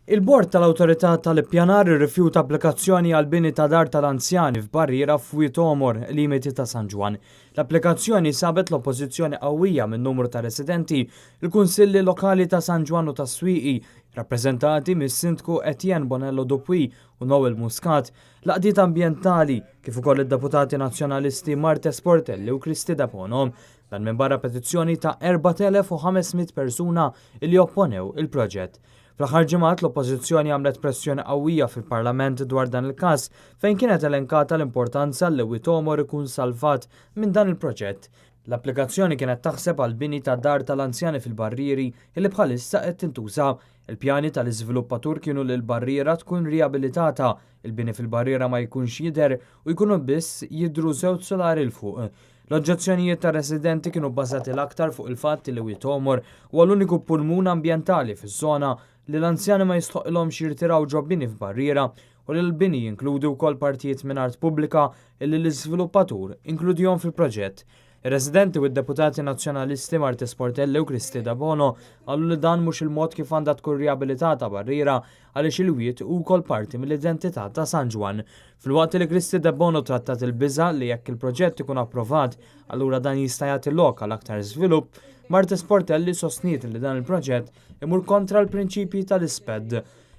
Il-Bord tal-Awtorità tal-Ippjanar irrifjuta applikazzjoni għal bini ta' dar tal-anzjani f'Barriera f'Wietomor, limiti ta' San Ġwan. L-applikazzjoni sabet l-oppożizzjoni qawwija minn numru ta' residenti, il-Kunsilli Lokali ta' San Ġwan u ta' Swieqi, rappreżentati mis-Sindku Etienne Bonello Dupuy u Noel Muscat, l-qdiet ambjentali kif ukoll id-Deputati Nazzjonalisti Martes Portelli u Kristi Dabono, dan minbarra petizzjoni ta' 4,500 persuna li opponew il-proġett. Fl-aħħar ġimgħat l-Oppożizzjoni għamlet pressjoni qawwija fil-Parlament dwar dan il-każ fejn kienet elenkata l-importanza li Wietomor ikun salvat minn dan il-proġett. L-applikazzjoni kienet taħseb għal bini ta' dar tal-anzjani fil-Barrieri illi bħalissa qed tintuża. Il-pjani tal-iżviluppatur kienu li l-barriera tkun riabilitata, il-bini fil-barriera ma jkunx jidher u jkunu biss jidhru żewġ solari l-fuq. L-oġġezzjonijiet ta' residenti kienu bbażati l-aktar fuq il-fatt li Wietomor huwa l-uniku pulmun ambjentali fiż-żona li l-anzjani ma jistħoqilhomx jirtiraw ġobbini f'barriera u li l-bini jinkludu wkoll partijiet minn art pubblika illi l-iżviluppatur inkludihom fil-proġett. Ir-residenti u d-deputati nazzjonalisti Martes Portelli u Kristi Dabono qalu li dan mhux il-mod kif għandha tkun riabilitata barriera għaliex il-wiet hu wkoll parti mill-identità ta' San Ġwan. Filwaqt li Kristi Dabono trattat il-biża' li jekk il-proġett ikun approvat, allura dan jista' jagħti lok għal aktar żvilupp, Martes Portelli sostniet li dan il-proġett imur kontra l-prinċipji tal-ISPED.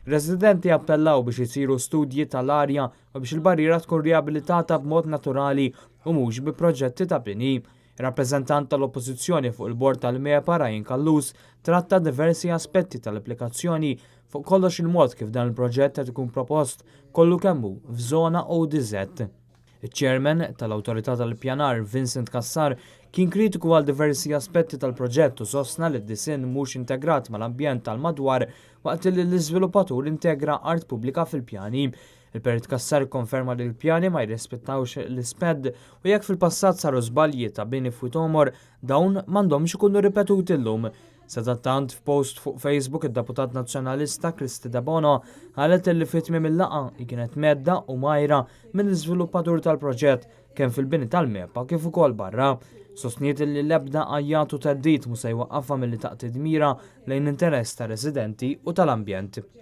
Residenti appellaw biex isiru studji tal-arja u biex il-barriera tkun riabilitata b'mod naturali u mhux bi proġetti ta' bini. Ir-rappreżentant tal-Oppożizzjoni fuq il-Bord tal-MEPA Ryan Kallus tratta diversi aspetti tal-applikazzjoni fuq kollox il-mod kif dan il-proġett qed ikun propost kollu kemm hu f'żona ODZ. Iċ-Chairman tal-Awtorità tal-Ippjanar Vincent Cassar kien kritiku għal diversi aspetti tal-proġett u sostna li d-disinn mhux integrat mal-ambjent tal-madwar waqt li l-iżviluppatur integra art pubblika fil-pjani. Il-Perit Cassar konferma li l-pjani ma jirrispettawx l-ISPED u jekk fil-passat saru żbalji ta' bini f'Wietomor dawn m'għandhomx ikunu ripetuti llum. Sadattant f'post fuq Facebook id-Deputat Nazzjonalista Kristi Dabono qalet li fitmi mill-laqgħa kienet medda u majra mill-iżviluppatur tal-proġett kemm fil-bini tal-MEPA kif ukoll barra. Sostniet li l-ebda għajjatu teddit mhux se jwaqqafha milli taqtid mira lejn interess ta' residenti u tal-ambjent.